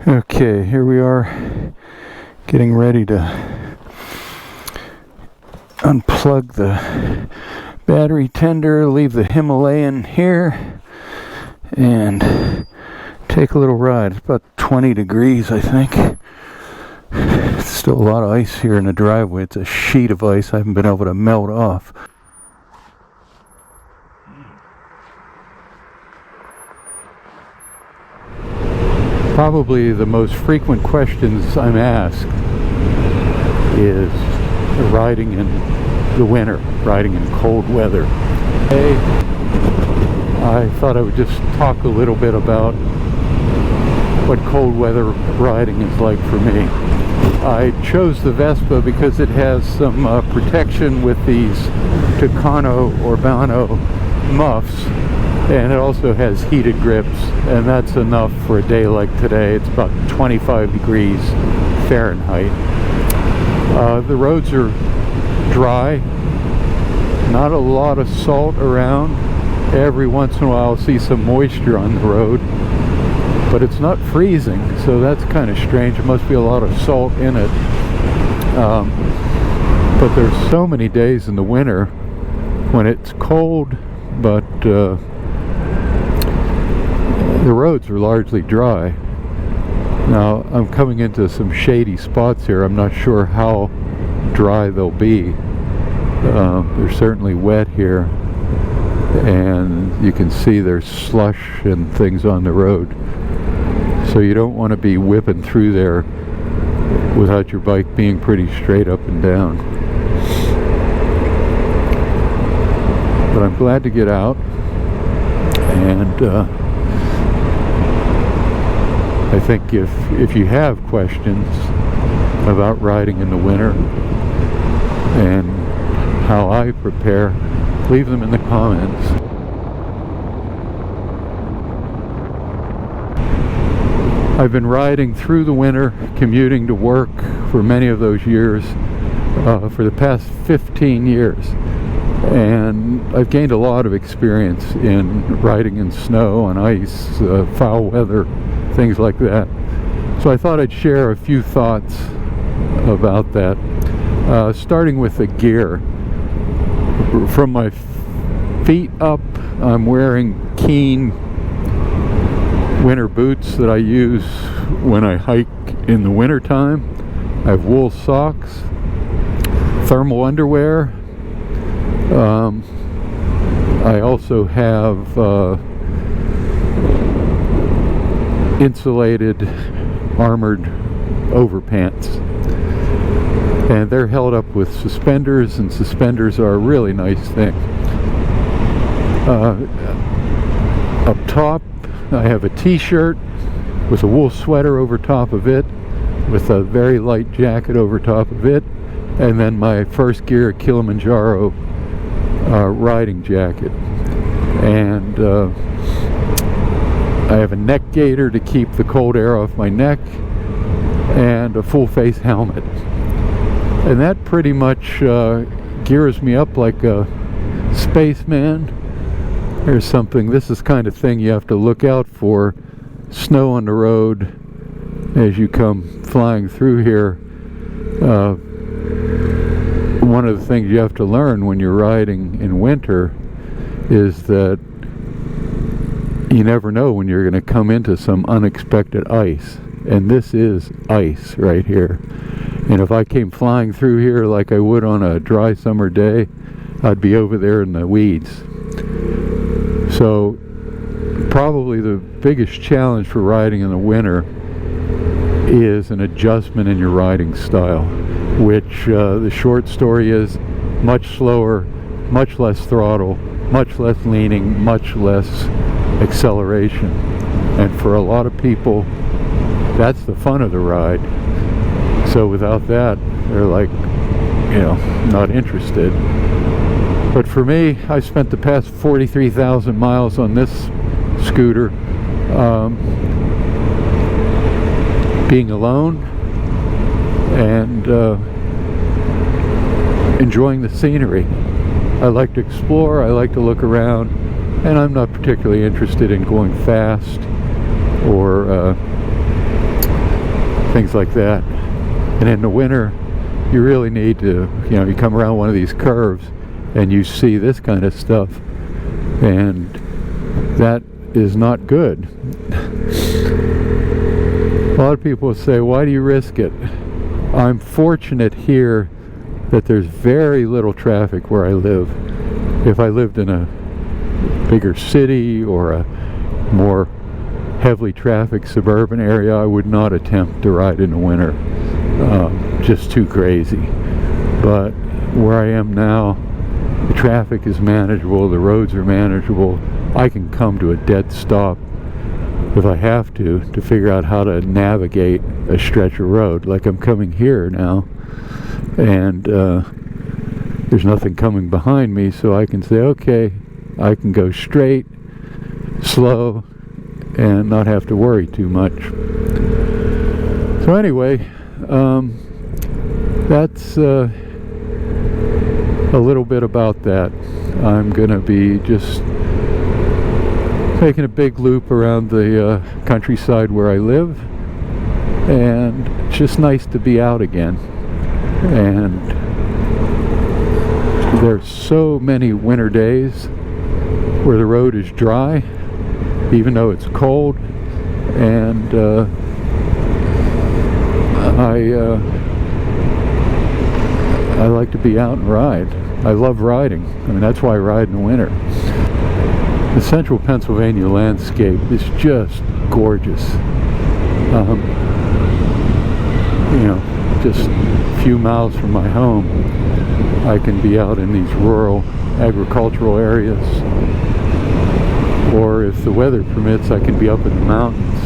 Okay, here we are getting ready to unplug the battery tender, leave the Himalayan here, and take a little ride. It's about 20 degrees, I think. Still a lot of ice here in the driveway. It's a sheet of ice I haven't been able to melt off. Probably the most frequent questions I'm asked is riding in the winter, riding in cold weather. Today, I thought I would just talk a little bit about what cold weather riding is like for me. I chose the Vespa because it has some protection with these Tucano Urbano muffs, and it also has heated grips, and that's enough for a day like today. It's about 25 degrees Fahrenheit. The roads are dry, not a lot of salt around. Every once in a while I'll see some moisture on the road, but it's not freezing, so that's kind of strange. There must be a lot of salt in it. But there's so many days in the winter when it's cold, but the roads are largely dry. Now, I'm coming into some shady spots here. I'm not sure how dry they'll be. They're certainly wet here, and you can see there's slush and things on the road. So you don't want to be whipping through there without your bike being pretty straight up and down. But I'm glad to get out, and I think if you have questions about riding in the winter and how I prepare, leave them in the comments. I've been riding through the winter, commuting to work for many of those years, for the past 15 years. And I've gained a lot of experience in riding in snow, on ice, foul weather, things like that. So I thought I'd share a few thoughts about that. Starting with the gear. From my feet up, I'm wearing Keen winter boots that I use when I hike in the winter time. I have wool socks, thermal underwear. I also have insulated armored overpants, and they're held up with suspenders, and suspenders are a really nice thing. Up top I have a t-shirt with a wool sweater over top of it, with a very light jacket over top of it, and then my first gear Kilimanjaro riding jacket. And I have a neck gaiter to keep the cold air off my neck, and a full face helmet. And that pretty much gears me up like a spaceman. Here's something, this is kind of thing you have to look out for. Snow on the road as you come flying through here. One of the things you have to learn when you're riding in winter is that you never know when you're going to come into some unexpected ice. And this is ice right here. And if I came flying through here like I would on a dry summer day, I'd be over there in the weeds. So probably the biggest challenge for riding in the winter is an adjustment in your riding style, which the short story is much slower, much less throttle, much less leaning, much less acceleration. And for a lot of people, that's the fun of the ride. So without that, they're like, not interested. But for me, I spent the past 43,000 miles on this scooter, being alone and enjoying the scenery. I like to explore, I like to look around, and I'm not particularly interested in going fast or things like that. And in the winter, you really need to, you come around one of these curves and you see this kind of stuff, and that is not good. A lot of people say, why do you risk it? I'm fortunate here that there's very little traffic where I live. If I lived in a bigger city or a more heavily trafficked suburban area, I would not attempt to ride in the winter. Just too crazy. But where I am now, the traffic is manageable, the roads are manageable. I can come to a dead stop if I have to figure out how to navigate a stretch of road. Like I'm coming here now, and there's nothing coming behind me, so I can say, okay, I can go straight, slow, and not have to worry too much. So anyway, that's a little bit about that. I'm gonna be just taking a big loop around the countryside where I live, and it's just nice to be out again. And there's so many winter days where the road is dry, even though it's cold, and I like to be out and ride. I love riding. I mean, that's why I ride in the winter. The central Pennsylvania landscape is just gorgeous. Just a few miles from my home, I can be out in these rural agricultural areas, or if the weather permits, I can be up in the mountains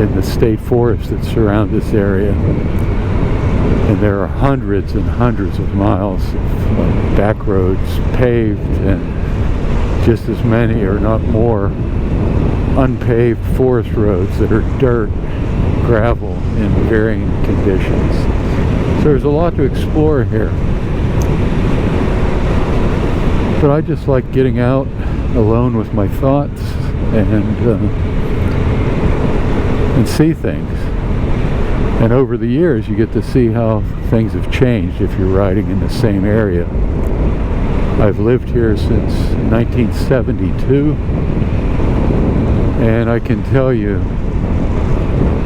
in the state forest that surround this area. And there are hundreds and hundreds of miles of back roads paved, and just as many, or not more, unpaved forest roads that are dirt, gravel in varying conditions. So there's a lot to explore here. But I just like getting out alone with my thoughts and see things. And over the years, you get to see how things have changed if you're riding in the same area. I've lived here since 1972, and I can tell you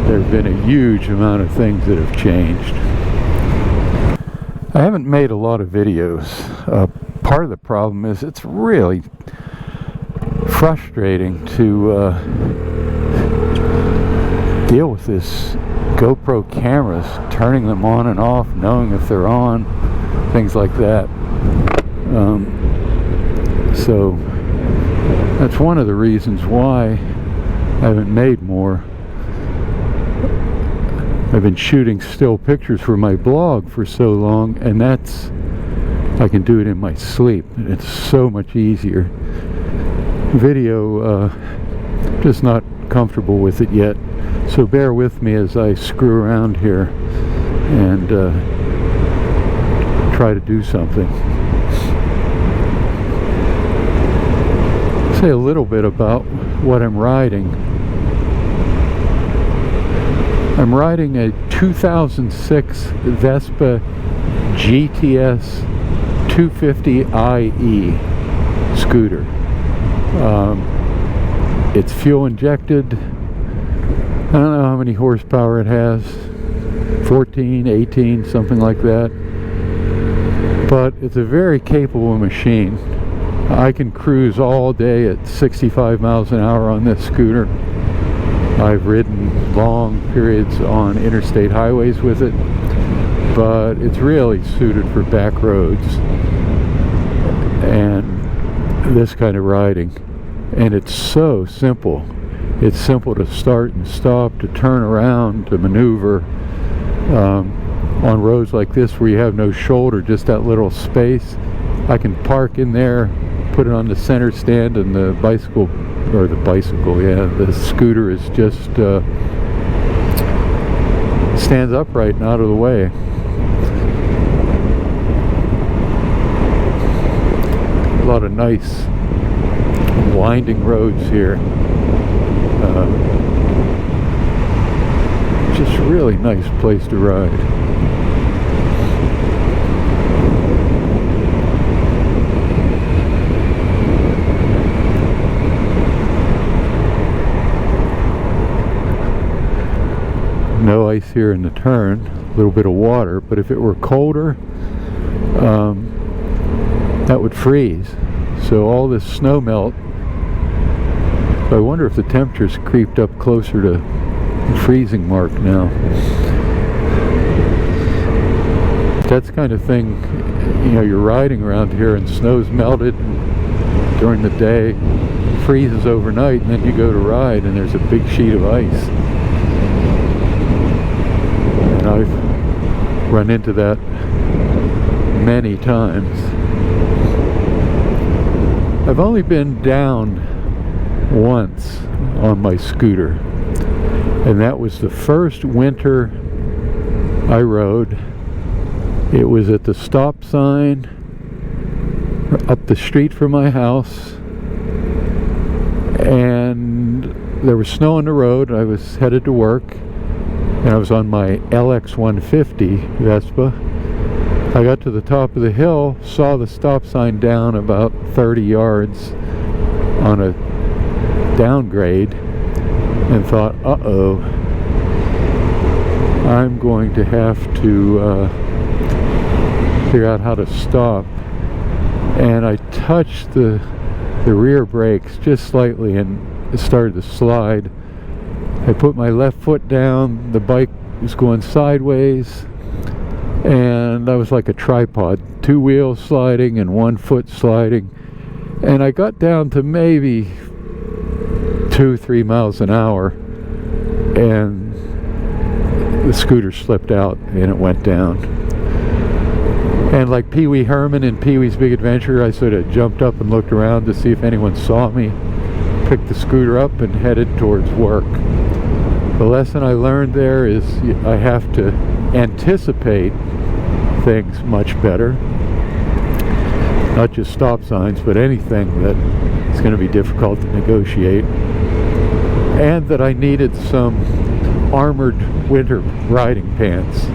there have been a huge amount of things that have changed. I haven't made a lot of videos. Part of the problem is it's really frustrating to deal with this GoPro cameras, turning them on and off, knowing if they're on, things like that. So that's one of the reasons why I haven't made more. I've been shooting still pictures for my blog for so long, and I can do it in my sleep. It's so much easier. Video, just not comfortable with it yet. So bear with me as I screw around here and try to do something. Say a little bit about what I'm riding. I'm riding a 2006 Vespa GTS 250IE scooter. It's fuel injected. I don't know how many horsepower it has, 14, 18, something like that. But it's a very capable machine. I can cruise all day at 65 miles an hour on this scooter. I've ridden long periods on interstate highways with it, but it's really suited for back roads and this kind of riding. And it's so simple. It's simple to start and stop, to turn around, to maneuver. On roads like this where you have no shoulder, just that little space, I can park in there, put it on the center stand, and the scooter is just stands upright and out of the way. A lot of nice winding roads here. Just really nice place to ride. No ice here in the turn, a little bit of water, but if it were colder, that would freeze. So all this snow melt, I wonder if the temperature's creeped up closer to the freezing mark now. That's the kind of thing, you know, you're riding around here and snow's melted during the day, freezes overnight, and then you go to ride and there's a big sheet of ice. And I've run into that many times. I've only been down once on my scooter, and that was the first winter I rode. It was at the stop sign up the street from my house, and there was snow on the road. I was headed to work, and I was on my LX 150 Vespa. I got to the top of the hill, saw the stop sign down about 30 yards on a downgrade, and thought, uh-oh, I'm going to have to figure out how to stop. And I touched the rear brakes just slightly and it started to slide. I put my left foot down, the bike was going sideways, and I was like a tripod, 2 wheels sliding and 1 foot sliding, and I got down to maybe 2-3 miles an hour, and the scooter slipped out and it went down. And like Pee Wee Herman in Pee-wee's Big Adventure, I sort of jumped up and looked around to see if anyone saw me, picked the scooter up and headed towards work. The lesson I learned there is I have to anticipate things much better. Not just stop signs, but anything that is going to be difficult to negotiate. And that I needed some armored winter riding pants,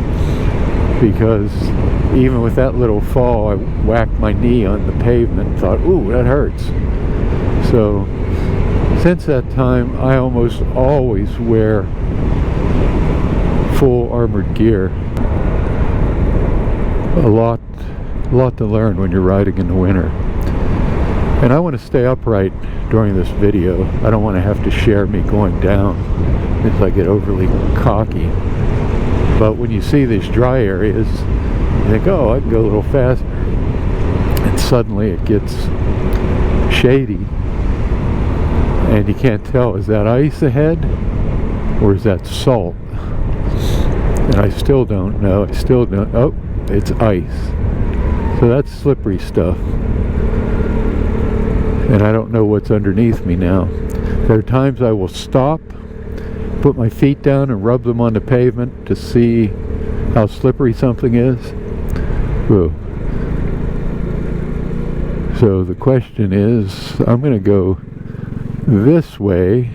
because even with that little fall, I whacked my knee on the pavement and thought, ooh, that hurts. So since that time, I almost always wear full armored gear. A lot to learn when you're riding in the winter. And I want to stay upright during this video. I don't want to have to share me going down if I get overly cocky. But when you see these dry areas, you think, oh, I can go a little faster. And suddenly it gets shady. And you can't tell, is that ice ahead or is that salt? And I still don't know. I still don't. Oh, it's ice. So that's slippery stuff. And I don't know what's underneath me now. There are times I will stop, put my feet down and rub them on the pavement to see how slippery something is. Whoa. So the question is, I'm going to go this way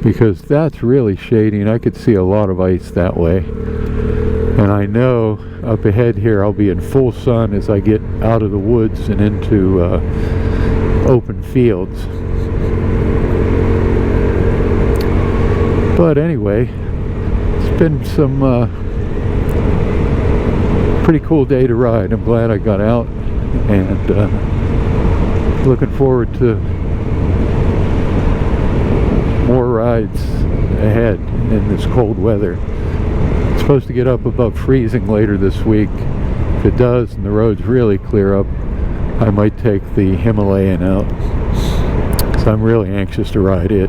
because that's really shady and I could see a lot of ice that way. And I know up ahead here I'll be in full sun as I get out of the woods and into open fields. But anyway, it's been some pretty cool day to ride. I'm glad I got out, and looking forward to more rides ahead in this cold weather. It's supposed to get up above freezing later this week. If it does and the roads really clear up, I might take the Himalayan out. So I'm really anxious to ride it.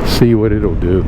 See what it'll do.